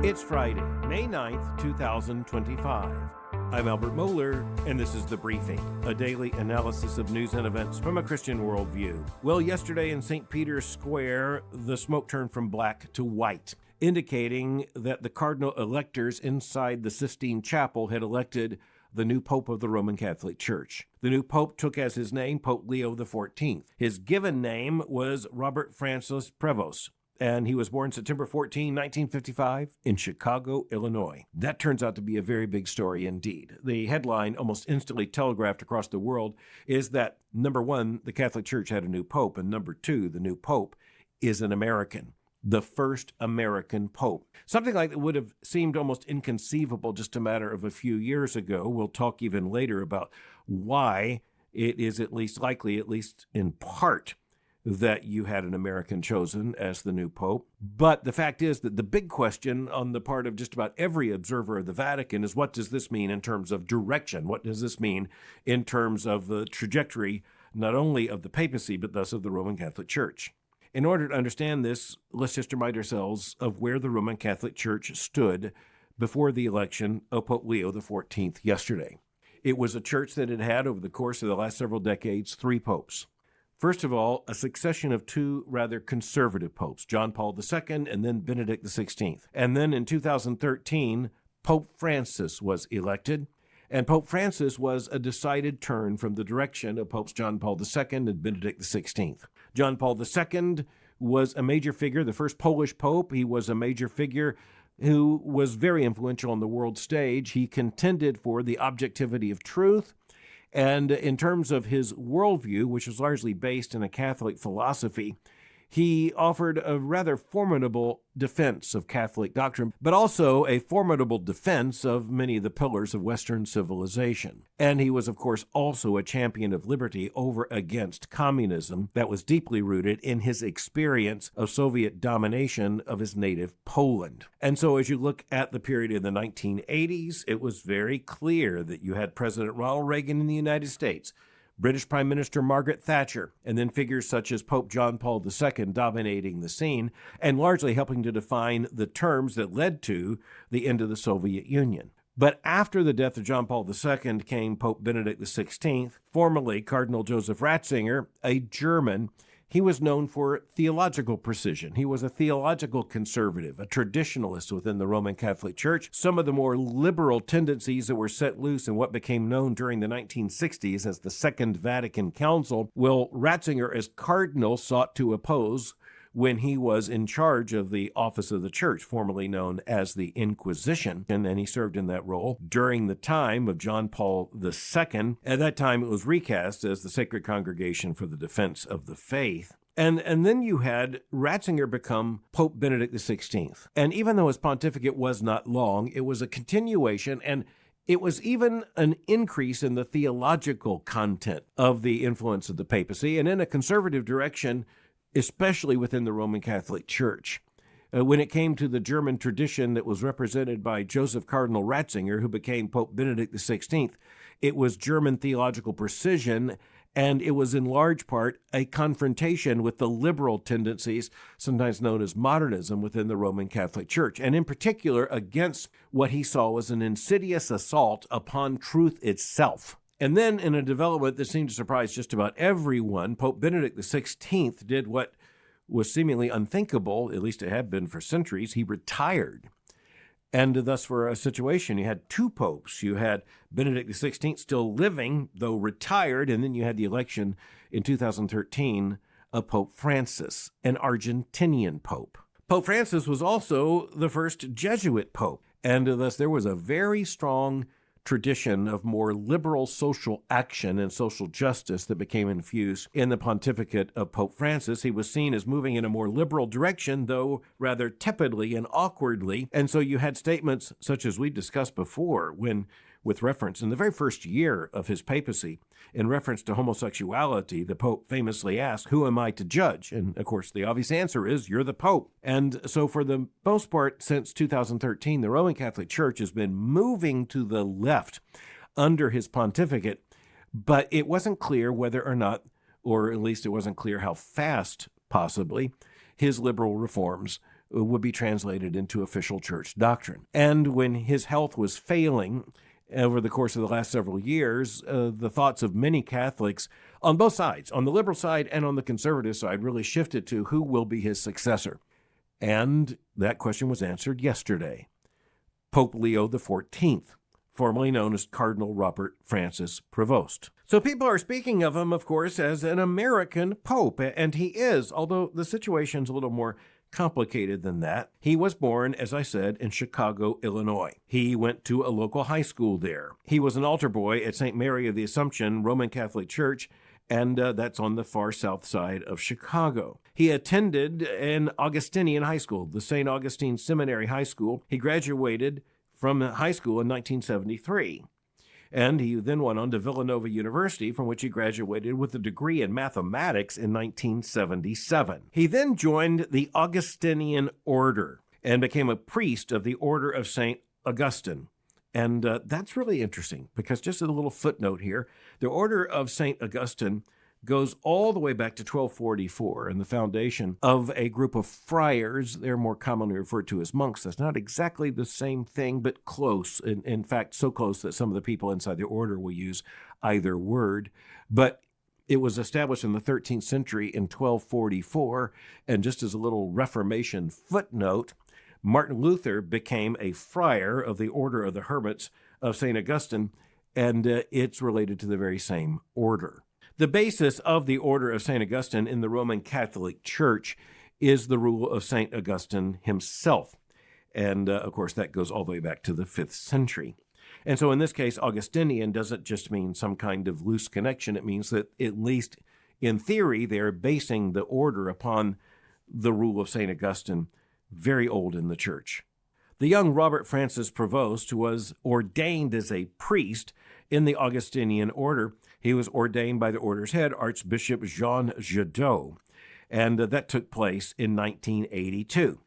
It's Friday, May 9th, 2025. I'm Albert Mohler, and this is The Briefing, a daily analysis of news and events from a Christian worldview. Well, yesterday in St. Peter's Square, the smoke turned from black to white, indicating that the cardinal electors inside the Sistine Chapel had elected the new Pope of the Roman Catholic Church. The new Pope took as his name Pope Leo XIV. His given name was Robert Francis Prevost, and he was born September 14, 1955, in Chicago, Illinois. That turns out to be a very big story indeed. The headline, almost instantly telegraphed across the world, is that, number one, the Catholic Church had a new Pope, and number two, the new Pope is an American. The first American Pope. Something like that would have seemed almost inconceivable just a matter of a few years ago. We'll talk even later about why it is at least likely, at least in part, that you had an American chosen as the new Pope. But the fact is that the big question on the part of just about every observer of the Vatican is, what does this mean in terms of direction? What does this mean in terms of the trajectory, not only of the papacy, but thus of the Roman Catholic Church? In order to understand this, let's just remind ourselves of where the Roman Catholic Church stood before the election of Pope Leo XIV yesterday. It was a church that had had, over the course of the last several decades, 3 popes. First of all, a succession of 2 rather conservative popes, John Paul II and then Benedict XVI. And then in 2013, Pope Francis was elected. And Pope Francis was a decided turn from the direction of Popes John Paul II and Benedict XVI. John Paul II was a major figure, the first Polish Pope. He was a major figure who was very influential on the world stage. He contended for the objectivity of truth. And in terms of his worldview, which was largely based in a Catholic philosophy, he offered a rather formidable defense of Catholic doctrine, but also a formidable defense of many of the pillars of Western civilization. And he was, of course, also a champion of liberty over against communism that was deeply rooted in his experience of Soviet domination of his native Poland. And so as you look at the period in the 1980s, it was very clear that you had President Ronald Reagan in the United States, British Prime Minister Margaret Thatcher, and then figures such as Pope John Paul II dominating the scene and largely helping to define the terms that led to the end of the Soviet Union. But after the death of John Paul II came Pope Benedict XVI, formerly Cardinal Joseph Ratzinger, a German. He was known for theological precision. He was a theological conservative, a traditionalist within the Roman Catholic Church. Some of the more liberal tendencies that were set loose in what became known during the 1960s as the Second Vatican Council, Ratzinger as cardinal sought to oppose when he was in charge of the office of the church, formerly known as the Inquisition. And then he served in that role during the time of John Paul II. At that time, it was recast as the Sacred Congregation for the Defense of the Faith. And then you had Ratzinger become Pope Benedict XVI. And even though his pontificate was not long, it was a continuation, and it was even an increase in the theological content of the influence of the papacy, and in a conservative direction, especially within the Roman Catholic Church. When it came to the German tradition that was represented by Joseph Cardinal Ratzinger, who became Pope Benedict XVI, it was German theological precision, and it was in large part a confrontation with the liberal tendencies, sometimes known as modernism, within the Roman Catholic Church, and in particular against what he saw as an insidious assault upon truth itself. And then, in a development that seemed to surprise just about everyone, Pope Benedict XVI did what was seemingly unthinkable, at least it had been for centuries. He retired. And thus, for a situation, you had 2 popes. You had Benedict XVI still living, though retired, and then you had the election in 2013 of Pope Francis, an Argentinian pope. Pope Francis was also the first Jesuit pope, and thus there was a very strong tradition of more liberal social action and social justice that became infused in the pontificate of Pope Francis. He was seen as moving in a more liberal direction, though rather tepidly and awkwardly. And so you had statements such as we discussed before when, with reference in the very first year of his papacy, in reference to homosexuality, the Pope famously asked, "Who am I to judge?" And of course, the obvious answer is, "You're the Pope." And so for the most part, since 2013, the Roman Catholic Church has been moving to the left under his pontificate, but it wasn't clear whether or not, or at least it wasn't clear how fast, possibly, his liberal reforms would be translated into official church doctrine. And when his health was failing over the course of the last several years, the thoughts of many Catholics on both sides, on the liberal side and on the conservative side, really shifted to who will be his successor. And that question was answered yesterday. Pope Leo XIV, formerly known as Cardinal Robert Francis Prevost. So people are speaking of him, of course, as an American pope, and he is, although the situation's a little more complicated than that. He was born, as I said, in Chicago, Illinois. He went to a local high school there. He was an altar boy at St. Mary of the Assumption Roman Catholic Church, and that's on the far south side of Chicago. He attended an Augustinian high school, the St. Augustine Seminary High School. He graduated from high school in 1973. And he then went on to Villanova University, from which he graduated with a degree in mathematics in 1977. He then joined the Augustinian Order and became a priest of the Order of St. Augustine. And that's really interesting, because just a little footnote here, the Order of St. Augustine goes all the way back to 1244 and the foundation of a group of friars. They're more commonly referred to as monks. That's not exactly the same thing, but close. In fact, so close that some of the people inside the order will use either word. But it was established in the 13th century in 1244. And just as a little Reformation footnote, Martin Luther became a friar of the Order of the Hermits of St. Augustine, and it's related to the very same order. The basis of the Order of St. Augustine in the Roman Catholic Church is the rule of St. Augustine himself. And, of course, that goes all the way back to the 5th century. And so in this case, Augustinian doesn't just mean some kind of loose connection. It means that, at least in theory, they're basing the order upon the rule of St. Augustine, very old in the church. The young Robert Francis Prevost was ordained as a priest in the Augustinian order. He was ordained by the order's head, Archbishop Jean Jadot, and that took place in 1982.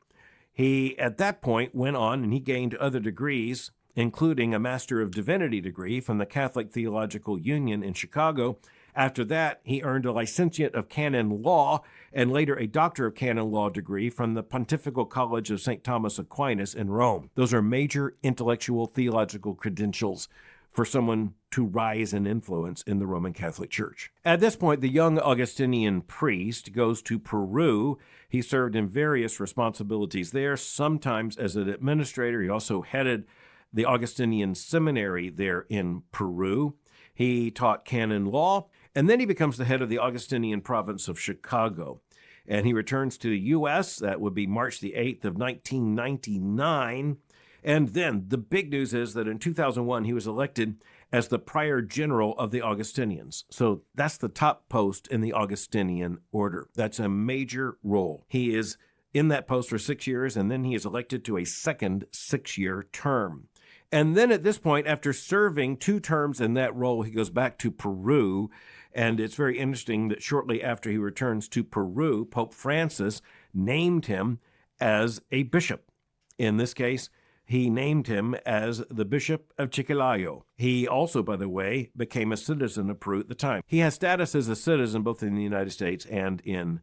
He, at that point, went on and he gained other degrees, including a Master of Divinity degree from the Catholic Theological Union in Chicago. After that, he earned a Licentiate of Canon Law and later a Doctor of Canon Law degree from the Pontifical College of St. Thomas Aquinas in Rome. Those are major intellectual theological credentials for someone to rise in influence in the Roman Catholic Church. At this point, the young Augustinian priest goes to Peru. He served in various responsibilities there, sometimes as an administrator. He also headed the Augustinian Seminary there in Peru. He taught canon law, and then he becomes the head of the Augustinian province of Chicago. And he returns to the U.S. That would be March the 8th of 1999. And then the big news is that in 2001, he was elected as the Prior General of the Augustinians. So that's the top post in the Augustinian order. That's a major role. He is in that post for 6 years, and then he is elected to a second 6-year term. And then at this point, after serving 2 terms in that role, he goes back to Peru. And it's very interesting that shortly after he returns to Peru, Pope Francis named him as a bishop. In this case, he named him as the Bishop of Chiclayo. He also, by the way, became a citizen of Peru at the time. He has status as a citizen both in the United States and in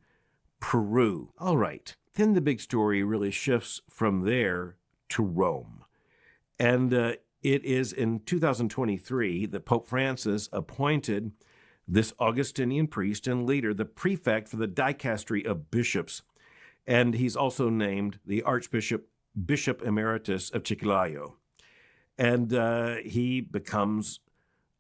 Peru. All right. Then the big story really shifts from there to Rome. And it is in 2023 that Pope Francis appointed this Augustinian priest and leader, the prefect for the dicastery of bishops. And he's also named the Bishop Emeritus of Chiclayo. And he becomes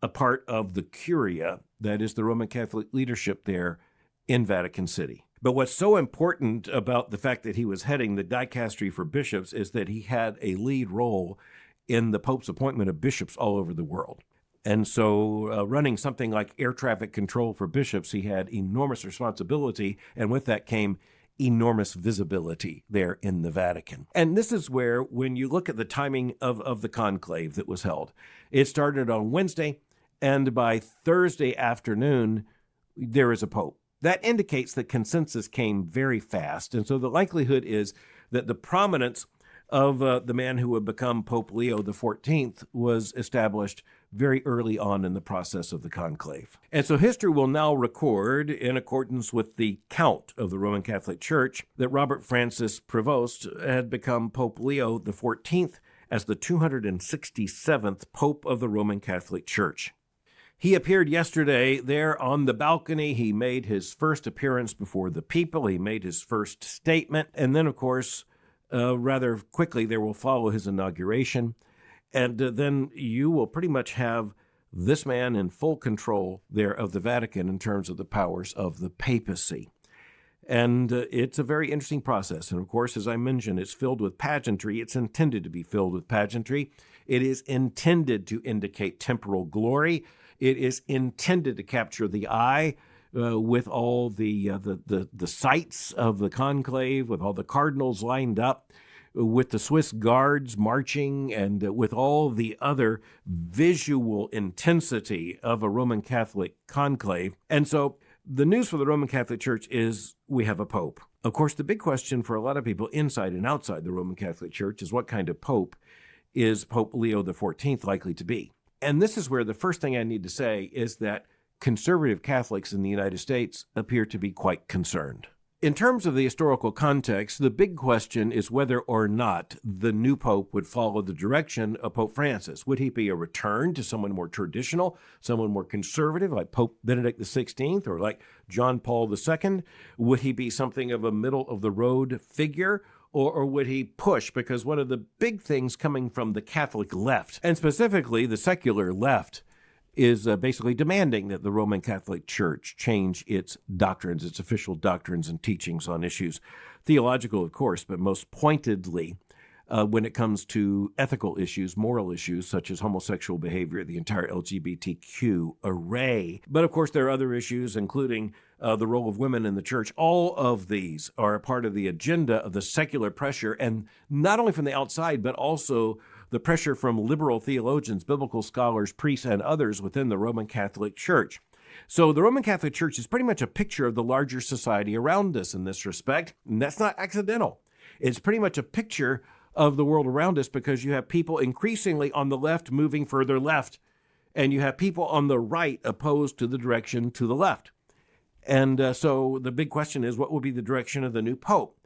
a part of the Curia, that is the Roman Catholic leadership there in Vatican City. But what's so important about the fact that he was heading the dicastery for bishops is that he had a lead role in the Pope's appointment of bishops all over the world. And so running something like air traffic control for bishops, he had enormous responsibility, and with that came enormous visibility there in the Vatican. And this is where, when you look at the timing of the conclave that was held, it started on Wednesday, and by Thursday afternoon, there is a pope. That indicates that consensus came very fast, and so the likelihood is that the prominence of the man who would become Pope Leo XIV was established very early on in the process of the conclave. And so history will now record, in accordance with the count of the Roman Catholic Church, that Robert Francis Prevost had become Pope Leo XIV as the 267th Pope of the Roman Catholic Church. He appeared yesterday there on the balcony. He made his first appearance before the people. He made his first statement. And then, of course, rather quickly, there will follow his inauguration. And then you will pretty much have this man in full control there of the Vatican in terms of the powers of the papacy. And it's a very interesting process. And of course, as I mentioned, it's filled with pageantry. It's intended to be filled with pageantry. It is intended to indicate temporal glory. It is intended to capture the eye with all the sights of the conclave, with all the cardinals lined up, with the Swiss guards marching, and with all the other visual intensity of a Roman Catholic conclave. And so the news for the Roman Catholic Church is we have a pope. Of course, the big question for a lot of people inside and outside the Roman Catholic Church is what kind of pope is Pope Leo XIV likely to be? And this is where the first thing I need to say is that conservative Catholics in the United States appear to be quite concerned. In terms of the historical context, the big question is whether or not the new pope would follow the direction of Pope Francis. Would he be a return to someone more traditional, someone more conservative, like Pope Benedict XVI or like John Paul II? Would he be something of a middle-of-the-road figure? Or would he push? Because one of the big things coming from the Catholic left, and specifically the secular left, is basically demanding that the Roman Catholic Church change its doctrines, its official doctrines and teachings on issues, theological, of course, but most pointedly when it comes to ethical issues, moral issues, such as homosexual behavior, the entire LGBTQ array. But of course, there are other issues, including the role of women in the church. All of these are a part of the agenda of the secular pressure, and not only from the outside, but also the pressure from liberal theologians, biblical scholars, priests, and others within the Roman Catholic Church. So the Roman Catholic Church is pretty much a picture of the larger society around us in this respect, and that's not accidental. It's pretty much a picture of the world around us because you have people increasingly on the left moving further left, and you have people on the right opposed to the direction to the left. And so the big question is, what will be the direction of the new pope?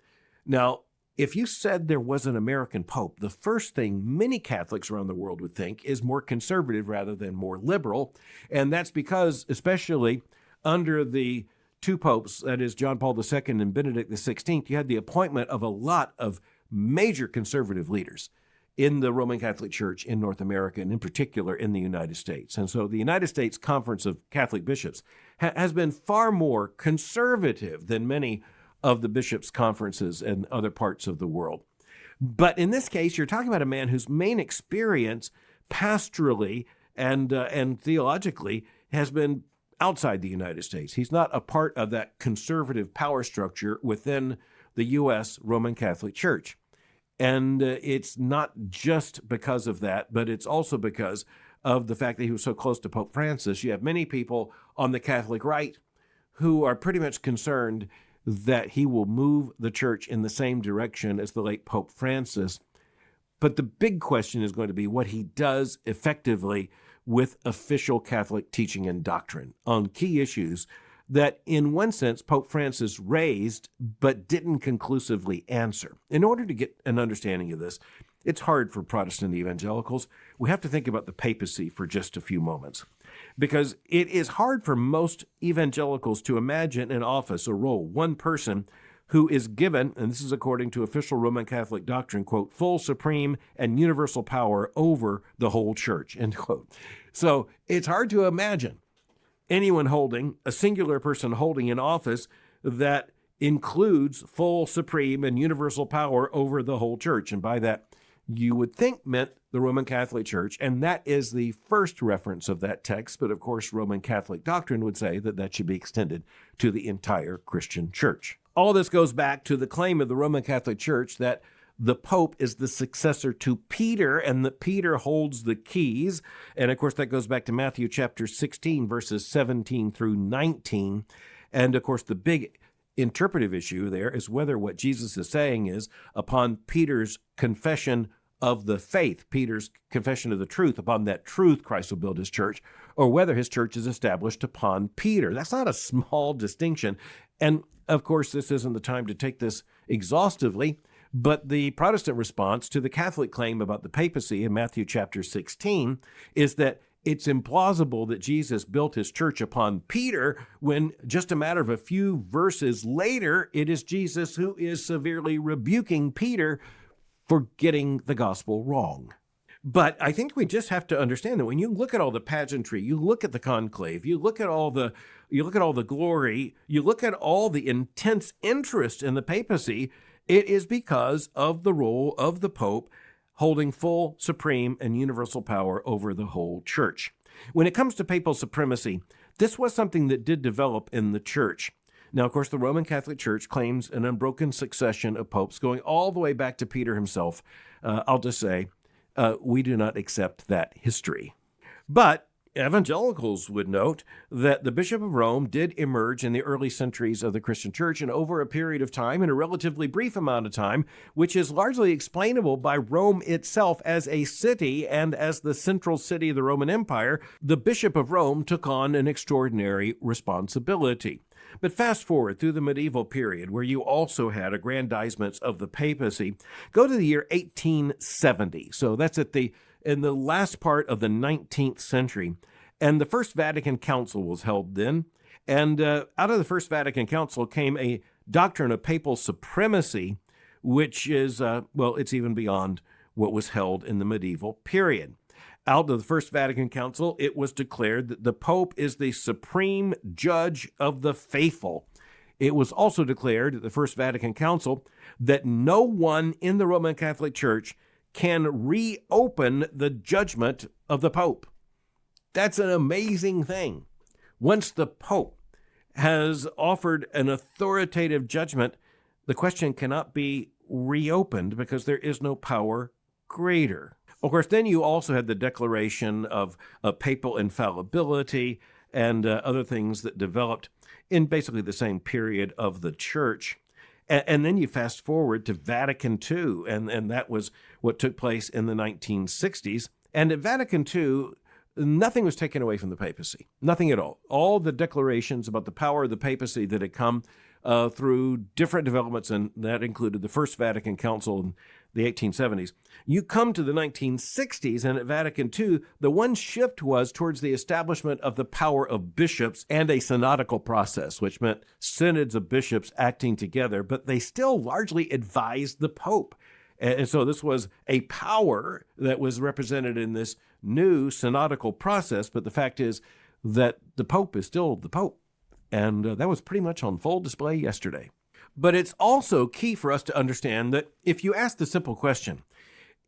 Now, if you said there was an American pope, the first thing many Catholics around the world would think is more conservative rather than more liberal. And that's because, especially under the two popes, that is John Paul II and Benedict XVI, you had the appointment of a lot of major conservative leaders in the Roman Catholic Church in North America, and in particular in the United States. And so the United States Conference of Catholic Bishops has been far more conservative than many of the bishops' conferences in other parts of the world. But in this case, you're talking about a man whose main experience pastorally and theologically has been outside the United States. He's not a part of that conservative power structure within the U.S. Roman Catholic Church. And it's not just because of that, but it's also because of the fact that he was so close to Pope Francis. You have many people on the Catholic right who are pretty much concerned that he will move the church in the same direction as the late Pope Francis. But the big question is going to be what he does effectively with official Catholic teaching and doctrine on key issues that, in one sense, Pope Francis raised but didn't conclusively answer. In order to get an understanding of this, it's hard for Protestant evangelicals. We have to think about the papacy for just a few moments, because it is hard for most evangelicals to imagine an office, a role, one person who is given, and this is according to official Roman Catholic doctrine, quote, full, supreme, and universal power over the whole church, end quote. So it's hard to imagine anyone holding, a singular person holding an office that includes full, supreme, and universal power over the whole church. And by that, you would think meant the Roman Catholic Church, and that is the first reference of that text. But of course, Roman Catholic doctrine would say that that should be extended to the entire Christian church. All this goes back to the claim of the Roman Catholic Church that the Pope is the successor to Peter, and that Peter holds the keys. And of course, that goes back to Matthew chapter 16, verses 17 through 19. And of course, the big interpretive issue there is whether what Jesus is saying is, upon Peter's confession of the faith, Peter's confession of the truth. Upon that truth, Christ will build his church, or whether his church is established upon Peter. That's not a small distinction. And of course, this isn't the time to take this exhaustively, but the Protestant response to the Catholic claim about the papacy in Matthew chapter 16 is that it's implausible that Jesus built his church upon Peter when just a matter of a few verses later, it is Jesus who is severely rebuking Peter for getting the gospel wrong. But I think we just have to understand that when you look at all the pageantry, you look at the conclave, you look at all the glory, you look at all the intense interest in the papacy, it is because of the role of the Pope holding full, supreme, and universal power over the whole church. When it comes to papal supremacy, this was something that did develop in the church. Now, of course, the Roman Catholic Church claims an unbroken succession of popes going all the way back to Peter himself. I'll just say, we do not accept that history. But evangelicals would note that the Bishop of Rome did emerge in the early centuries of the Christian church and over a period of time, in a relatively brief amount of time, which is largely explainable by Rome itself as a city and as the central city of the Roman Empire. The Bishop of Rome took on an extraordinary responsibility. But fast forward through the medieval period, where you also had aggrandizements of the papacy, go to the year 1870. So that's in the last part of the 19th century. And the First Vatican Council was held then. And out of the First Vatican Council came a doctrine of papal supremacy, which is, it's even beyond what was held in the medieval period. Out of the First Vatican Council, it was declared that the Pope is the supreme judge of the faithful. It was also declared at the First Vatican Council that no one in the Roman Catholic Church can reopen the judgment of the Pope. That's an amazing thing. Once the Pope has offered an authoritative judgment, the question cannot be reopened because there is no power greater. Of course, then you also had the declaration of papal infallibility and other things that developed in basically the same period of the church. And then you fast forward to Vatican II, and that was what took place in the 1960s. And at Vatican II, nothing was taken away from the papacy, nothing at all. All the declarations about the power of the papacy that had come through different developments, and that included the First Vatican Council in the 1870s. You come to the 1960s, and at Vatican II, the one shift was towards the establishment of the power of bishops and a synodical process, which meant synods of bishops acting together, but they still largely advised the Pope. And so this was a power that was represented in this new synodical process, but the fact is that the Pope is still the Pope. And that was pretty much on full display yesterday. But it's also key for us to understand that if you ask the simple question,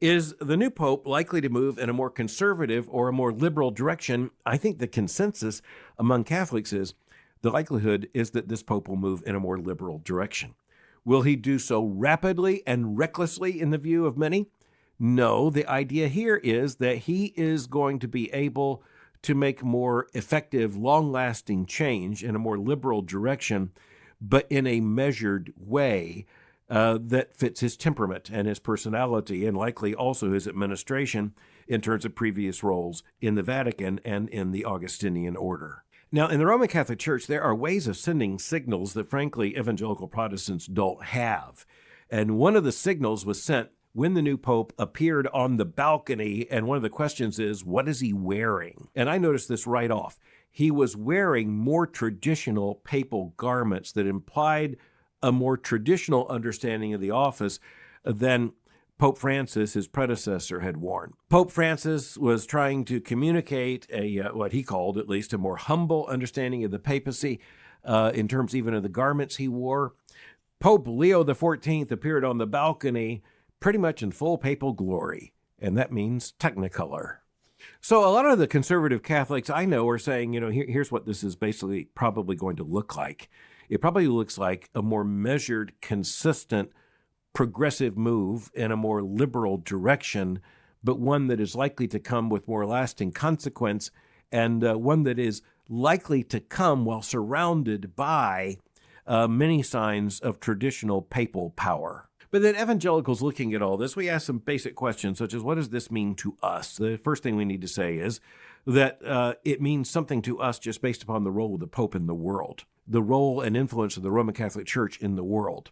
is the new Pope likely to move in a more conservative or a more liberal direction? I think the consensus among Catholics is the likelihood is that this Pope will move in a more liberal direction. Will he do so rapidly and recklessly in the view of many? No, the idea here is that he is going to be able to make more effective, long-lasting change in a more liberal direction, but in a measured way that fits his temperament and his personality, and likely also his administration in terms of previous roles in the Vatican and in the Augustinian order. Now, in the Roman Catholic Church, there are ways of sending signals that, frankly, evangelical Protestants don't have. And one of the signals was sent when the new Pope appeared on the balcony, and one of the questions is, what is he wearing? And I noticed this right off. He was wearing more traditional papal garments that implied a more traditional understanding of the office than Pope Francis, his predecessor, had worn. Pope Francis was trying to communicate what he called, at least, a more humble understanding of the papacy in terms even of the garments he wore. Pope Leo XIV appeared on the balcony pretty much in full papal glory, and that means Technicolor. So a lot of the conservative Catholics I know are saying, here's what this is basically probably going to look like. It probably looks like a more measured, consistent, progressive move in a more liberal direction, but one that is likely to come with more lasting consequence, and one that is likely to come while surrounded by many signs of traditional papal power. But then evangelicals looking at all this, we ask some basic questions such as, what does this mean to us? The first thing we need to say is that it means something to us just based upon the role of the Pope in the world, the role and influence of the Roman Catholic Church in the world.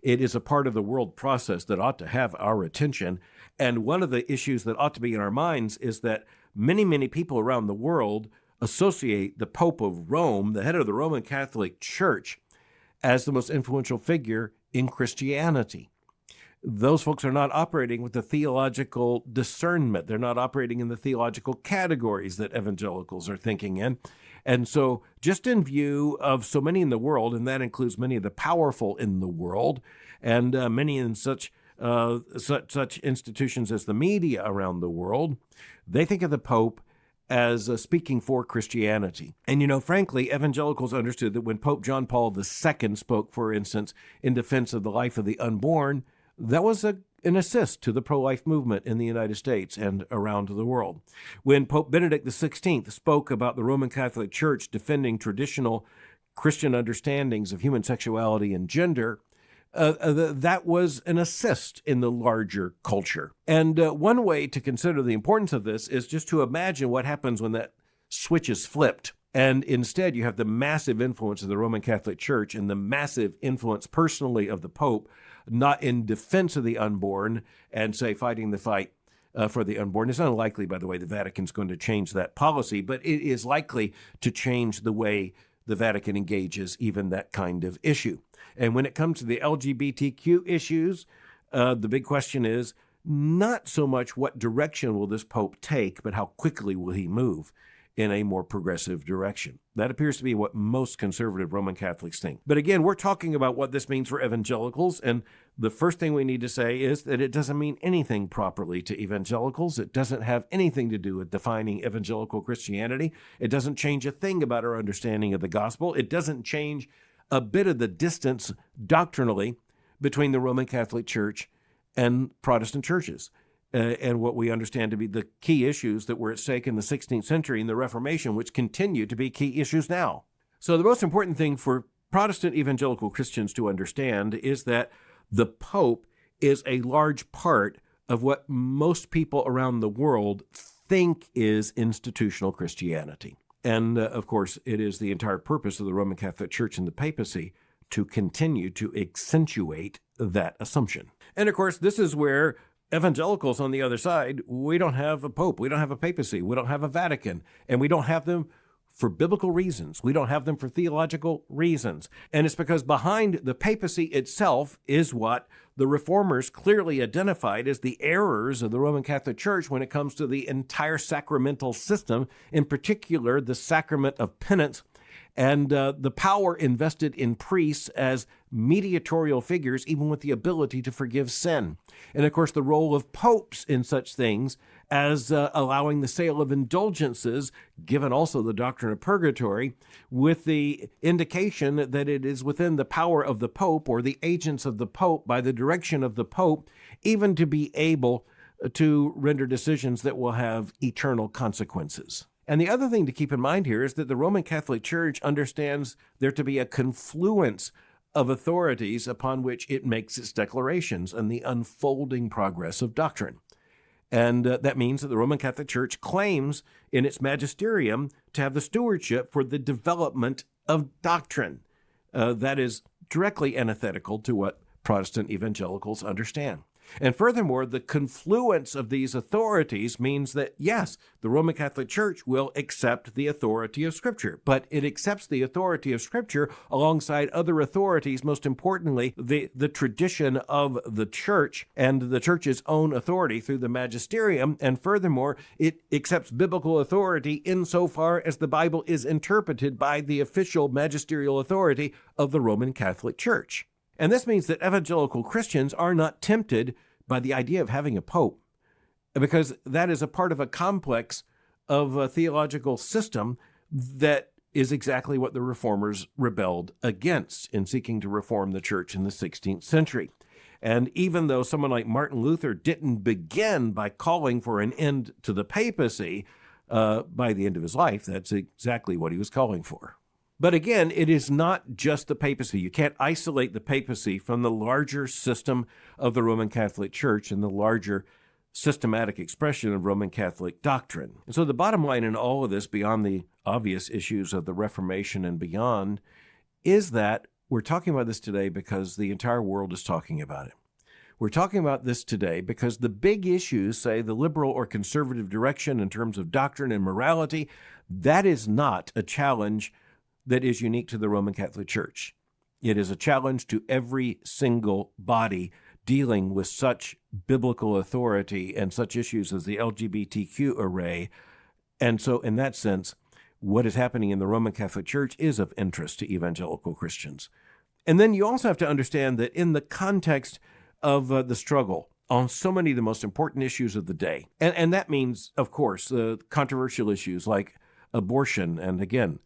It is a part of the world process that ought to have our attention. And one of the issues that ought to be in our minds is that many, many people around the world associate the Pope of Rome, the head of the Roman Catholic Church, as the most influential figure in Christianity. Those folks are not operating with the theological discernment. They're not operating in the theological categories that evangelicals are thinking in. And so just in view of so many in the world, and that includes many of the powerful in the world, and many in such institutions as the media around the world, they think of the Pope as speaking for Christianity. And, frankly, evangelicals understood that when Pope John Paul II spoke, for instance, in defense of the life of the unborn, that was an assist to the pro-life movement in the United States and around the world. When Pope Benedict XVI spoke about the Roman Catholic Church defending traditional Christian understandings of human sexuality and gender, that was an assist in the larger culture. And one way to consider the importance of this is just to imagine what happens when that switch is flipped. And instead, you have the massive influence of the Roman Catholic Church and the massive influence personally of the Pope, not in defense of the unborn and, say, fighting the fight for the unborn. It's unlikely, by the way, the Vatican's going to change that policy, but it is likely to change the way the Vatican engages even that kind of issue. And when it comes to the LGBTQ issues, the big question is not so much what direction will this Pope take, but how quickly will he move in a more progressive direction. That appears to be what most conservative Roman Catholics think. But again, we're talking about what this means for evangelicals, and the first thing we need to say is that it doesn't mean anything properly to evangelicals. It doesn't have anything to do with defining evangelical Christianity. It doesn't change a thing about our understanding of the gospel. It doesn't change a bit of the distance doctrinally between the Roman Catholic Church and Protestant churches. And what we understand to be the key issues that were at stake in the 16th century and the Reformation, which continue to be key issues now. So the most important thing for Protestant evangelical Christians to understand is that the Pope is a large part of what most people around the world think is institutional Christianity. And, of course, it is the entire purpose of the Roman Catholic Church and the Papacy to continue to accentuate that assumption. And, of course, this is where evangelicals on the other side, we don't have a Pope, we don't have a Papacy, we don't have a Vatican, and we don't have them for biblical reasons. We don't have them for theological reasons. And it's because behind the papacy itself is what the reformers clearly identified as the errors of the Roman Catholic Church when it comes to the entire sacramental system, in particular the sacrament of penance, and the power invested in priests as mediatorial figures, even with the ability to forgive sin. And of course, the role of popes in such things as allowing the sale of indulgences, given also the doctrine of purgatory, with the indication that it is within the power of the pope or the agents of the pope by the direction of the pope, even to be able to render decisions that will have eternal consequences. And the other thing to keep in mind here is that the Roman Catholic Church understands there to be a confluence of authorities upon which it makes its declarations and the unfolding progress of doctrine. And that means that the Roman Catholic Church claims in its magisterium to have the stewardship for the development of doctrine. That is directly antithetical to what Protestant evangelicals understand. And furthermore, the confluence of these authorities means that, yes, the Roman Catholic Church will accept the authority of Scripture, but it accepts the authority of Scripture alongside other authorities, most importantly, the tradition of the Church and the Church's own authority through the magisterium. And furthermore, it accepts biblical authority insofar as the Bible is interpreted by the official magisterial authority of the Roman Catholic Church. And this means that evangelical Christians are not tempted by the idea of having a pope, because that is a part of a complex of a theological system that is exactly what the reformers rebelled against in seeking to reform the church in the 16th century. And even though someone like Martin Luther didn't begin by calling for an end to the papacy, by the end of his life, that's exactly what he was calling for. But again, it is not just the papacy. You can't isolate the papacy from the larger system of the Roman Catholic Church and the larger systematic expression of Roman Catholic doctrine. And so the bottom line in all of this, beyond the obvious issues of the Reformation and beyond, is that we're talking about this today because the entire world is talking about it. We're talking about this today because the big issues, say the liberal or conservative direction in terms of doctrine and morality, that is not a challenge that is unique to the Roman Catholic Church. It is a challenge to every single body dealing with such biblical authority and such issues as the LGBTQ array. And so in that sense, what is happening in the Roman Catholic Church is of interest to evangelical Christians. And then you also have to understand that in the context of the struggle on so many of the most important issues of the day, and that means, of course, controversial issues like abortion and, again,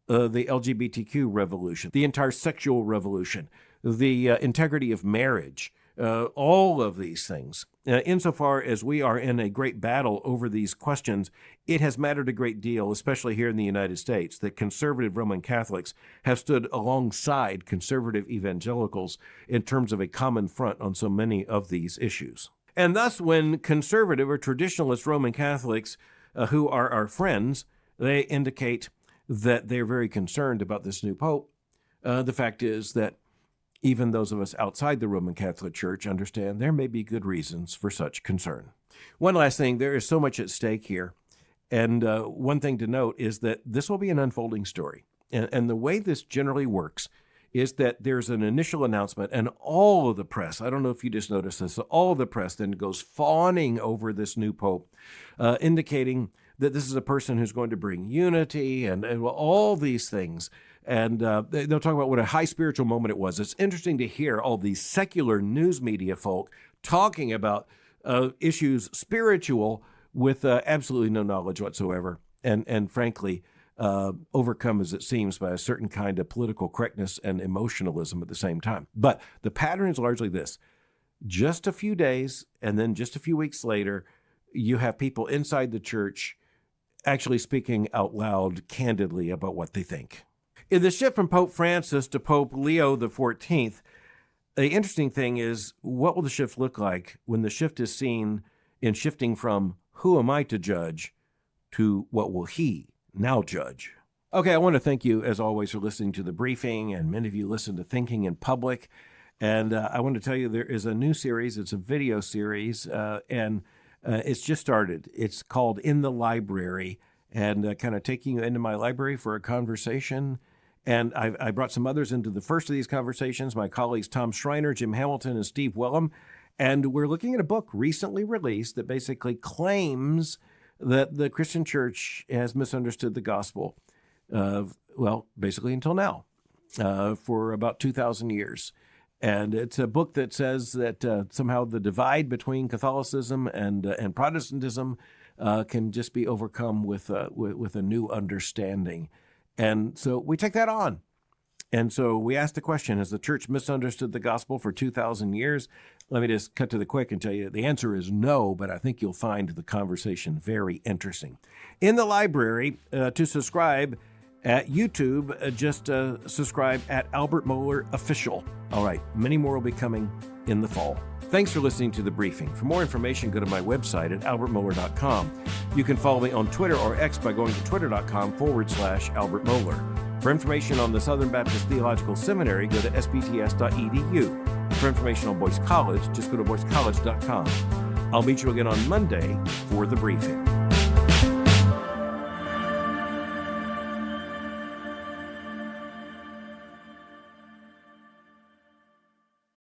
the LGBTQ revolution, the entire sexual revolution, the integrity of marriage, all of these things. Insofar as we are in a great battle over these questions, it has mattered a great deal, especially here in the United States, that conservative Roman Catholics have stood alongside conservative evangelicals in terms of a common front on so many of these issues. And thus, when conservative or traditionalist Roman Catholics, who are our friends, they indicate that they're very concerned about this new pope, the fact is that even those of us outside the Roman Catholic Church understand there may be good reasons for such concern. One last thing, there is so much at stake here. And one thing to note is that this will be an unfolding story. And the way this generally works is that there's an initial announcement and all of the press, I don't know if you just noticed this, all of the press then goes fawning over this new pope, indicating that this is a person who's going to bring unity and all these things. And they'll talk about what a high spiritual moment it was. It's interesting to hear all these secular news media folk talking about issues spiritual with absolutely no knowledge whatsoever. And frankly, overcome, as it seems, by a certain kind of political correctness and emotionalism at the same time. But the pattern is largely this. Just a few days and then just a few weeks later, you have people inside the church actually speaking out loud, candidly, about what they think. In the shift from Pope Francis to Pope Leo XIV, the interesting thing is, what will the shift look like when the shift is seen in shifting from who am I to judge to what will he now judge? Okay, I want to thank you, as always, for listening to the briefing, and many of you listen to Thinking in Public. And I want to tell you there is a new series. It's a video series, and it's just started. It's called In the Library, and kind of taking you into my library for a conversation. And I brought some others into the first of these conversations, my colleagues Tom Schreiner, Jim Hamilton, and Steve Wellum. And we're looking at a book recently released that basically claims that the Christian church has misunderstood the gospel, basically until now, for about 2,000 years. And it's a book that says that somehow the divide between Catholicism and Protestantism can just be overcome with a new understanding. And so we take that on. And so we ask the question, has the church misunderstood the gospel for 2,000 years? Let me just cut to the quick and tell you the answer is no, but I think you'll find the conversation very interesting. In the library, to subscribe at YouTube, just subscribe at Albert Mohler Official. All right, many more will be coming in the fall. Thanks for listening to The Briefing. For more information, go to my website at albertmohler.com. You can follow me on Twitter or X by going to twitter.com/Albert Mohler. For information on the Southern Baptist Theological Seminary, go to sbts.edu. For information on Boyce College, just go to boycecollege.com. I'll meet you again on Monday for The Briefing.